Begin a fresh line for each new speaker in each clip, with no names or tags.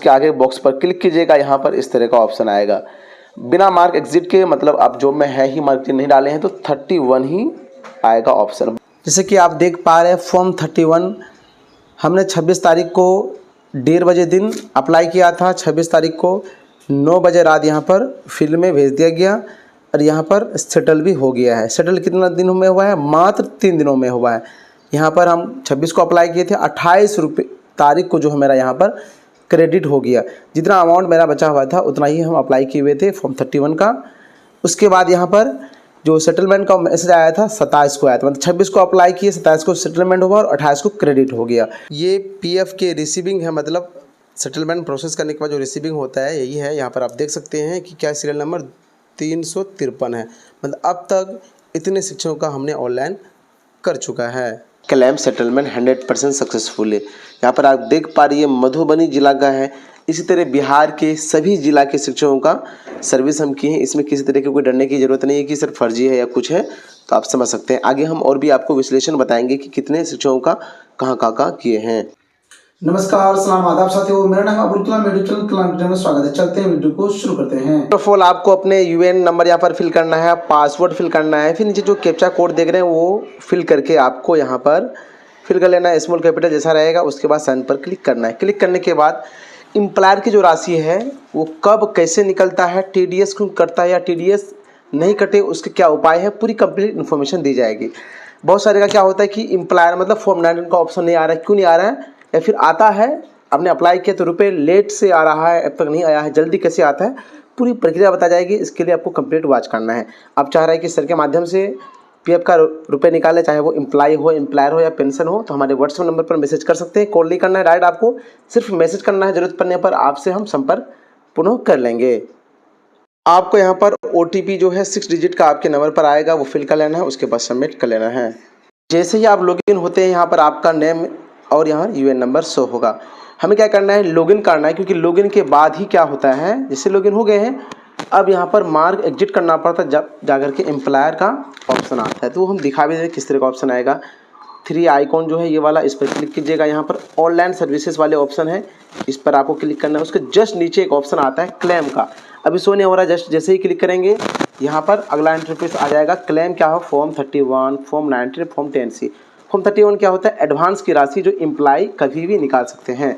इसके आगे बॉक्स पर क्लिक कीजिएगा, यहाँ पर इस तरह का ऑप्शन आएगा। बिना मार्क एग्जिट के, मतलब आप जॉब में है ही, मार्क नहीं डाले हैं, तो 31 ही आएगा ऑप्शन। जैसे कि आप देख पा रहे हैं फॉर्म 31 हमने 26 तारीख को 1:30 बजे दिन अप्लाई किया था। 26 तारीख को 9 बजे रात यहाँ पर फील्ड में भेज दिया गया और यहाँ पर सेटल भी हो गया है। सेटल कितना दिनों में हुआ है? मात्र 3 दिनों में हुआ है। यहाँ पर हम 26 को अप्लाई किए थे, 28 रुपये तारीख को जो मेरा यहाँ पर क्रेडिट हो गया। जितना अमाउंट मेरा बचा हुआ था उतना ही हम अप्लाई किए हुए थे फॉर्म 31 का। उसके बाद यहाँ पर जो सेटलमेंट का मैसेज आया था 27 को आया था, मतलब 26 को अप्लाई किए, 27 को सेटलमेंट हुआ और 28 को क्रेडिट हो गया। ये पीएफ के रिसीविंग है, मतलब सेटलमेंट प्रोसेस करने के बाद जो रिसीविंग होता है यही है। यहाँ पर आप देख सकते हैं कि क्या सीरियल नंबर 353 है। मतलब अब तक इतने शिक्षकों का हमने ऑनलाइन कर चुका है। क्लेम सेटलमेंट 100% सक्सेसफुल है। यहाँ पर आप देख पा रही है मधुबनी जिला का है। इसी तरह बिहार के सभी जिला के शिक्षकों का सर्विस हम किए हैं। इसमें किसी तरह की कोई डरने की ज़रूरत नहीं है कि सिर्फ फर्जी है या कुछ है, तो आप समझ सकते हैं। आगे हम और भी आपको विश्लेषण बताएंगे कि कितने शिक्षकों का कहाँ किए हैं।
नमस्कार, सलाम, आदाब साथियों, मेरा नाम अब्दुल कलाम, यूट्यूब चैनल कलाम में स्वागत है। चलते हैं वीडियो को शुरू करते हैं।
फर्स्ट ऑफ ऑल आपको अपने यूएन नंबर यहाँ पर फिल करना है, पासवर्ड फिल करना है, फिर नीचे जो कैप्चा कोड देख रहे हैं वो फिल करके आपको यहाँ पर फिल कर लेना है। स्मॉल कैपिटल जैसा रहेगा। उसके बाद साइन पर क्लिक करना है। क्लिक करने के बाद एम्प्लॉयर की जो राशि है वो कब कैसे निकलता है, टीडीएस क्यों कटता है या टीडीएस नहीं कटे, उसके क्या उपाय है, पूरी कंप्लीट इन्फॉर्मेशन दी जाएगी। बहुत सारे का क्या होता है कि एम्प्लॉयर मतलब फॉर्म 19 का ऑप्शन नहीं आ रहा है, क्यों नहीं आ रहा है, या फिर आता है आपने अप्लाई किया तो रुपये लेट से आ रहा है, अब तक नहीं आया है, जल्दी कैसे आता है, पूरी प्रक्रिया बता जाएगी। इसके लिए आपको कंप्लीट वॉच करना है। आप चाह रहे हैं कि सर के माध्यम से पीएफ का रुपये निकाले, चाहे वो एम्प्लॉय हो, एम्प्लॉयर हो या पेंशन हो, तो हमारे व्हाट्सएप नंबर पर मैसेज कर सकते हैं। कॉल नहीं करना है, डायरेक्ट आपको सिर्फ मैसेज करना है। जरूरत पड़ने पर आपसे हम संपर्क पुनः कर लेंगे। आपको यहाँ पर OTP जो है 6 डिजिट का आपके नंबर पर आएगा, वो फिल कर लेना है। उसके बाद सबमिट कर लेना है। जैसे ही आप लॉगिन होते हैं यहाँ पर आपका नेम और यहाँ यूएन नंबर शो होगा। हमें क्या करना है, लॉगिन करना है, क्योंकि लॉगिन के बाद ही क्या होता है, जैसे लॉगिन हो गए हैं अब यहाँ पर मार्क एग्जिट करना पड़ता है, जब जाकर के एम्प्लॉयर का ऑप्शन आता है। तो हम दिखा भी दें किस तरह का ऑप्शन आएगा। 3 आइकॉन जो है ये वाला, इस पर क्लिक कीजिएगा। यहाँ पर ऑनलाइन सर्विसेज वाले ऑप्शन है, इस पर आपको क्लिक करना है। उसके जस्ट नीचे एक ऑप्शन आता है क्लेम का, अभी शो नहीं हो रहा है। जस्ट जैसे ही क्लिक करेंगे यहाँ पर अगला इंटरफेस आ जाएगा। क्लेम क्या हो, form 31, form 19, form 10C। Form 31 क्या होता है, एडवांस की राशि जो एम्प्लॉय कभी भी निकाल सकते हैं।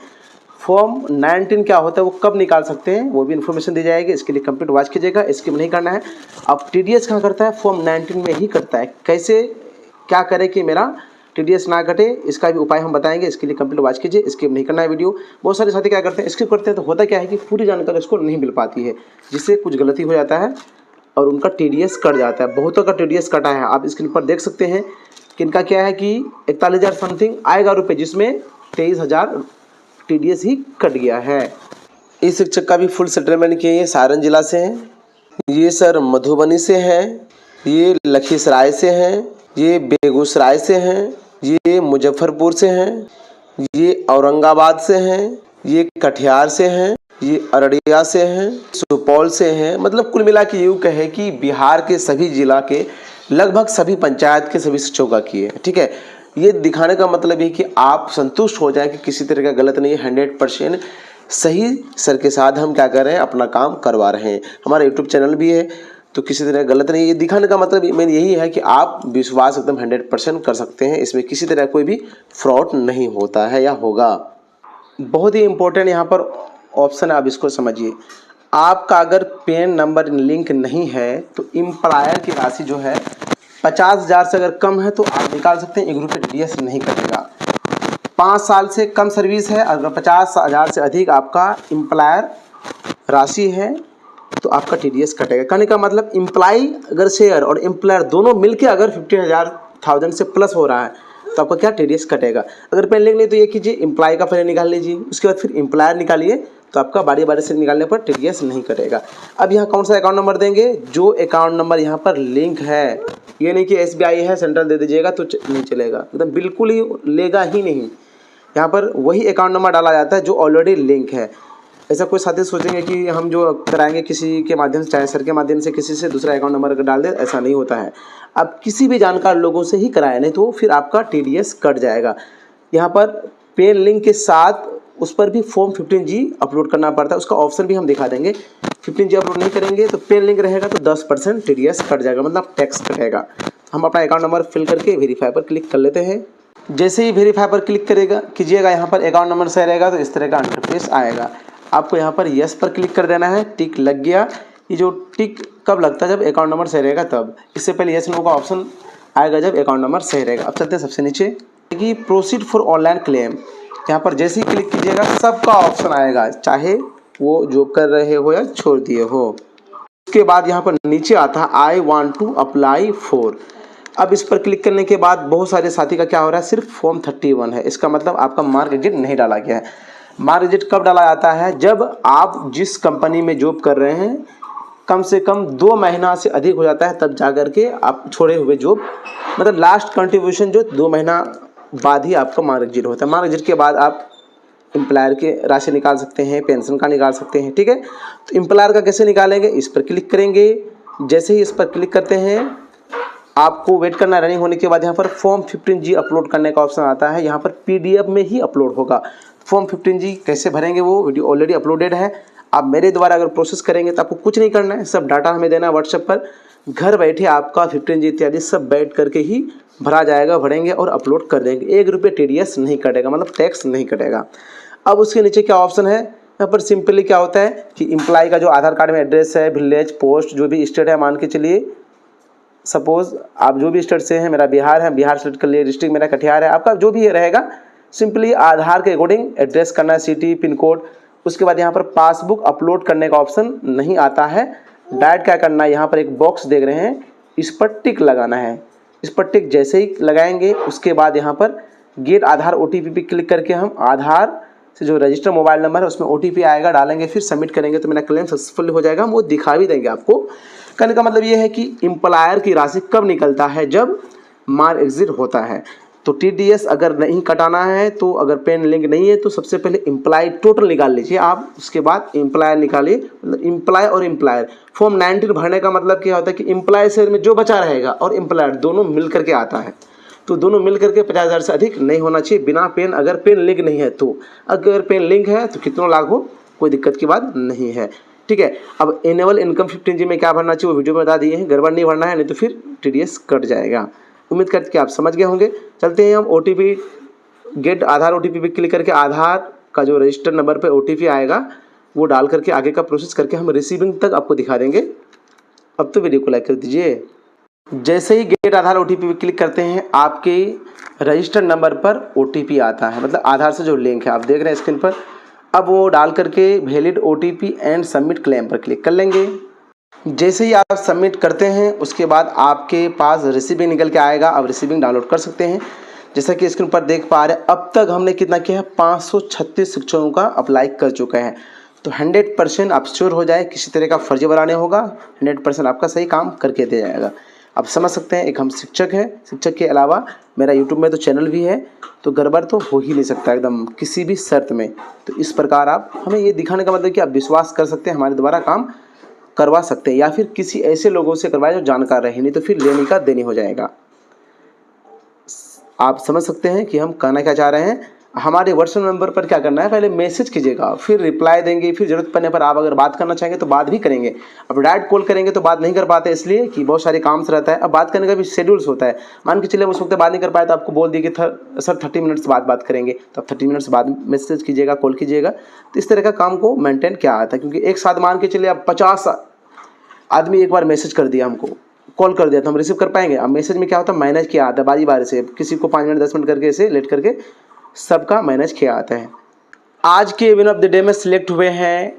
फॉर्म 19 क्या होता है, वो कब निकाल सकते हैं, वो भी इन्फॉर्मेशन दी जाएगी। इसके लिए कंप्लीट वॉच कीजिएगा, स्किप नहीं करना है। अब टीडीएस कहाँ करता है, फॉर्म 19 में ही करता है। कैसे क्या करें कि मेरा टीडीएस ना कटे, इसका भी उपाय हम बताएंगे। इसके लिए कंप्लीट वॉच कीजिए, स्किप नहीं करना है वीडियो। बहुत सारे साथी क्या करते हैं, स्किप करते हैं, तो होता क्या है कि पूरी जानकारी उसको नहीं मिल पाती है, जिससे कुछ गलती हो जाता है और उनका टीडीएस कट जाता है। बहुतों का टीडीएस कटा है, आप स्क्रीन पर देख सकते हैं कि इनका क्या है कि 41,000 समथिंग आएगा रुपये, जिसमें 23,000 टीडीएस ही कट गया है। इस शिक्षक का भी फुल सेटलमेंट किए, ये सारण जिला से हैं, ये सर मधुबनी से हैं, ये लखीसराय से हैं, ये बेगूसराय से हैं, ये मुजफ्फरपुर से हैं, ये औरंगाबाद से हैं, ये कटिहार से हैं, ये अररिया से हैं, सुपौल से हैं। मतलब कुल मिला के यूँ कहे कि बिहार के सभी जिला के लगभग सभी पंचायत के सभी शिक्षकों का किए। ठीक है, ये दिखाने का मतलब है कि आप संतुष्ट हो जाएं कि किसी तरह का गलत नहीं है, 100% सही सर के साथ हम क्या कर रहे हैं, अपना काम करवा रहे हैं। हमारा यूट्यूब चैनल भी है, तो किसी तरह गलत नहीं है। ये दिखाने का मतलब मेन यही है कि आप विश्वास एकदम 100% कर सकते हैं, इसमें किसी तरह कोई भी फ्रॉड नहीं होता है या होगा। बहुत ही इंपॉर्टेंट यहाँ पर ऑप्शन है, आप इसको समझिए। आपका अगर पैन नंबर लिंक नहीं है तो एम्प्लॉयर की राशि जो है 50,000 से अगर कम है तो आप निकाल सकते हैं, 1 रुपये टीडीएस नहीं कटेगा। 5 साल से कम सर्विस है, अगर 50,000 से अधिक आपका एम्प्लॉयर राशि है तो आपका टीडीएस कटेगा। कहने का मतलब एम्प्लॉय अगर शेयर और एम्प्लॉयर दोनों मिलके अगर 50,000 से प्लस हो रहा है तो आपका क्या टीडीएस कटेगा। अगर पैन लिंक नहीं तो ये कीजिए, एम्प्लॉय का पहले निकाल लीजिए, उसके बाद फिर एम्प्लॉयर निकालिए, तो आपका बारी बारी से निकालने पर टीडीएस नहीं कटेगा। अब यहाँ कौन सा अकाउंट नंबर देंगे, जो अकाउंट नंबर यहाँ पर लिंक है। ये नहीं कि SBI है सेंट्रल दे दीजिएगा तो नहीं चलेगा, एकदम बिल्कुल ही लेगा ही नहीं। यहाँ पर वही अकाउंट नंबर डाला जाता है जो ऑलरेडी लिंक है। ऐसा कोई साथी सोचेंगे कि हम जो कराएंगे किसी के माध्यम से, चाहे सर के माध्यम से, किसी से दूसरा अकाउंट नंबर डाल दे, ऐसा नहीं होता है। आप किसी भी जानकार लोगों से ही कराएं, नहीं तो फिर आपका टीडीएस कट जाएगा। यहाँ पर पेन लिंक के साथ उस पर भी फॉर्म 15G अपलोड करना पड़ता है। उसका ऑप्शन भी हम दिखा देंगे। 15G अपलोड नहीं करेंगे तो पेन लिंक रहेगा तो 10% TDS कट जाएगा, मतलब टैक्स कटेगा। हम अपना अकाउंट नंबर फिल करके वेरीफाई पर क्लिक कर लेते हैं। जैसे ही वेरीफाई पर क्लिक कीजिएगा यहाँ पर अकाउंट नंबर सही रहेगा तो इस तरह का इंटरफेस आएगा। आपको यहाँ पर यस पर क्लिक कर देना है। टिक लग गया। ये जो टिक कब लगता है? जब अकाउंट नंबर सही रहेगा तब। इससे पहले यस नो का ऑप्शन आएगा जब अकाउंट नंबर सही रहेगा। अब चलते हैं सबसे नीचे कि प्रोसीड फॉर ऑनलाइन क्लेम। यहाँ पर जैसे ही क्लिक कीजिएगा सबका ऑप्शन आएगा, चाहे वो जॉब कर रहे हो या छोड़ दिए हो। उसके बाद यहाँ पर नीचे आता है I want to apply for. अब इस पर क्लिक करने के बाद बहुत सारे साथी का क्या हो रहा है, सिर्फ फॉर्म 31 है। इसका मतलब आपका मार्क एग्जिट नहीं डाला गया है। मार्क एग्जिट कब डाला जाता है? जब आप जिस कंपनी में जॉब कर रहे हैं कम से कम 2 महीना से अधिक हो जाता है, तब जा कर के आप छोड़े हुए जॉब, मतलब लास्ट कंट्रीब्यूशन जो 2 महीना बाद ही आपका मार्क एग्जिट होता है। मार्क एग्जिट के बाद आप एम्प्लॉयर के राशि निकाल सकते हैं, पेंशन का निकाल सकते हैं, ठीक है। तो एम्प्लॉयर का कैसे निकालेंगे? इस पर क्लिक करेंगे। जैसे ही इस पर क्लिक करते हैं आपको वेट करना। रनिंग होने के बाद यहाँ पर फॉर्म 15G अपलोड करने का ऑप्शन आता है। यहाँ पर PDF में ही अपलोड होगा। फॉर्म 15G कैसे भरेंगे वो वीडियो ऑलरेडी अपलोडेड है। आप मेरे द्वारा अगर प्रोसेस करेंगे तो आपको कुछ नहीं करना है, सब डाटा हमें देना है व्हाट्सएप पर। घर बैठे आपका 15G इत्यादि सब बैठ करके ही भरा जाएगा, भरेंगे और अपलोड कर देंगे। 1 रुपये TDS नहीं कटेगा, मतलब टैक्स नहीं कटेगा। अब उसके नीचे क्या ऑप्शन है? यहाँ पर सिंपली क्या होता है कि एम्प्लॉय का जो आधार कार्ड में एड्रेस है, विलेज, पोस्ट, जो भी स्टेट है, मान के चलिए सपोज आप जो भी स्टेट से हैं, मेरा बिहार है, बिहार सेलेक्ट कर लिए, डिस्ट्रिक्ट मेरा कटिहार है, आपका जो भी रहेगा सिंपली आधार के अकॉर्डिंग एड्रेस करना है, सिटी, पिन कोड। उसके बाद यहाँ पर पासबुक अपलोड करने का ऑप्शन नहीं आता है। डायरेक्ट क्या करना है, यहाँ पर एक बॉक्स देख रहे हैं, इस पर टिक लगाना है। इस पर टिक जैसे ही लगाएंगे उसके बाद यहाँ पर गेट आधार OTP पे क्लिक करके हम आधार से जो रजिस्टर मोबाइल नंबर है उसमें OTP आएगा, डालेंगे, फिर सबमिट करेंगे तो मेरा क्लेम सक्सेसफुल हो जाएगा। हम वो दिखा भी देंगे आपको। कहने का मतलब ये है कि एम्प्लॉयर की राशि कब निकलता है? जब मार्क एग्जिट होता है। तो TDS अगर नहीं कटाना है, तो अगर पेन लिंक नहीं है तो सबसे पहले एम्प्लॉय टोटल निकाल लीजिए आप। उसके बाद एम्प्लॉयर निकालिए, मतलब एम्प्लॉय और एम्प्लॉयर। फॉर्म 19 भरने का मतलब क्या होता है कि एम्प्लॉय शेयर में जो बचा रहेगा और एम्प्लॉयर दोनों मिल करके आता है। तो दोनों मिल करके 50,000 से अधिक नहीं होना चाहिए बिना पेन, अगर पेन लिंक नहीं है तो। अगर पेन लिंक है तो कितना लाख हो, कोई दिक्कत की बात नहीं है, ठीक है। अब एनुअल इनकम 15G में क्या भरना चाहिए वो वीडियो में बता दिए हैं। गड़बड़ नहीं भरना है, नहीं तो फिर TDS कट जाएगा। उम्मीद करते कि आप समझ गए होंगे। चलते हैं हम OTP गेट आधार OTP पे क्लिक करके आधार का जो रजिस्टर नंबर पे OTP आएगा वो डाल करके आगे का प्रोसेस करके हम रिसीविंग तक आपको दिखा देंगे। अब तो वीडियो को लाइक कर दीजिए। जैसे ही गेट आधार OTP पे क्लिक करते हैं आपके रजिस्टर नंबर पर OTP आता है, मतलब आधार से जो लिंक है, आप देख रहे हैं स्क्रीन पर। अब वो डाल करके valid OTP and submit claim पर क्लिक कर लेंगे। जैसे ही आप सबमिट करते हैं उसके बाद आपके पास रिसीविंग निकल के आएगा। अब रिसीविंग डाउनलोड कर सकते हैं। जैसा कि स्क्रीन पर देख पा रहे हैं, अब तक हमने कितना किया है, 536 शिक्षकों का अप्लाई कर चुके हैं। तो 100% आप श्योर हो जाए, किसी तरह का फर्जी बनाने होगा, 100% आपका सही काम करके दे जाएगा। आप समझ सकते हैं, एक हम शिक्षक हैं, शिक्षक के अलावा मेरा यूट्यूब में तो चैनल भी है, तो गड़बड़ तो हो ही नहीं सकता एकदम किसी भी शर्त में। तो इस प्रकार आप हमें ये दिखाने का मतलब कि आप विश्वास कर सकते हैं, हमारे द्वारा काम करवा सकते हैं, या फिर किसी ऐसे लोगों से करवाए जो जानकार रहे, नहीं तो फिर लेने का देनी हो जाएगा। आप समझ सकते हैं कि हम कहना क्या चाह रहे हैं। हमारे व्हाट्सएप नंबर पर क्या करना है, पहले मैसेज कीजिएगा, फिर रिप्लाई देंगे, फिर जरूरत पड़ने पर आप अगर बात करना चाहेंगे तो बात भी करेंगे। अब डायरेक्ट कॉल करेंगे तो बात नहीं कर पाते, इसलिए कि बहुत सारे काम से रहता है। अब बात करने का भी शेड्यूल्स होता है। मान के चलिए उस वक्त बात नहीं कर पाए तो आपको बोल दिए कि सर 30 मिनट्स बाद बात करेंगे, तो आप 30 मिनट्स बाद मैसेज कीजिएगा, कॉल कीजिएगा। तो इस तरह का काम को मेंटेन किया आता है, क्योंकि एक साथ मान के चलिए आप 50 आदमी एक बार मैसेज कर दिया, हमको कॉल कर दिया, तो हम रिसीव कर पाएंगे? अब मैसेज में क्या होता है, मैनेज किया आता है बारी बारी से, किसी को 5 मिनट 10 मिनट करके ऐसे लेट करके सबका मैनेज किया आता है। आज के विन ऑफ द डे में सिलेक्ट हुए हैं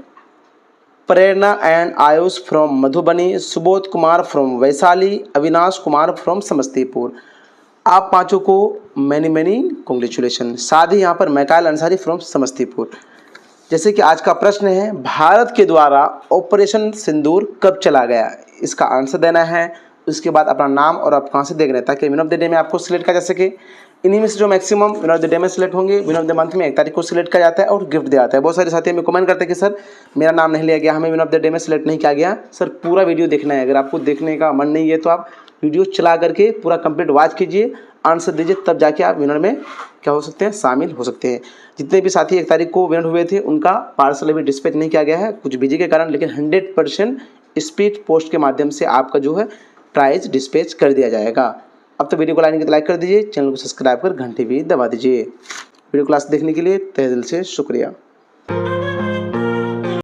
Prerna and Ayush from Madhubani, Subodh Kumar from Vaishali, Avinash Kumar from Samastipur. आप पांचों को मैनी मैनी कॉन्ग्रेचुलेशन। साथ ही यहाँ पर मैकाइल अंसारी फ्रॉम समस्तीपुर। जैसे कि आज का प्रश्न है, भारत के द्वारा ऑपरेशन सिंदूर कब चला गया? इसका आंसर देना है। उसके बाद अपना नाम और आप कहाँ से देख रहे हैं, ताकि विन ऑफ द डे में आपको सिलेक्ट किया जा सके। इन्हीं में से जो maximum win of the day में सिलेक्ट होंगे, विन ऑफ द मंथ में 1 तारीख को सिलेक्ट किया जाता है और गिफ्ट दिया जाता है। बहुत सारे साथी हमें कमेंट करते हैं कि सर मेरा नाम नहीं लिया गया, हमें विन ऑफ द डे में सिलेक्ट नहीं किया गया। सर पूरा वीडियो देखना है, अगर आपको देखने का मन नहीं है तो आप वीडियो चला करके पूरा कंप्लीट वॉच कीजिए, आंसर दीजिए, तब जाके आप विनर में क्या हो सकते हैं, शामिल हो सकते हैं। जितने भी साथी 1 तारीख को वेंट हुए थे उनका पार्सल अभी डिस्पैच नहीं किया गया है कुछ बिजी के कारण, लेकिन 100% स्पीड पोस्ट के माध्यम से आपका जो है प्राइस डिस्पैच कर दिया जाएगा। अब तो वीडियो को लाइक कर दीजिए, चैनल को सब्सक्राइब कर घंटी भी दबा दीजिए। वीडियो क्लास देखने के लिए तहे दिल से शुक्रिया।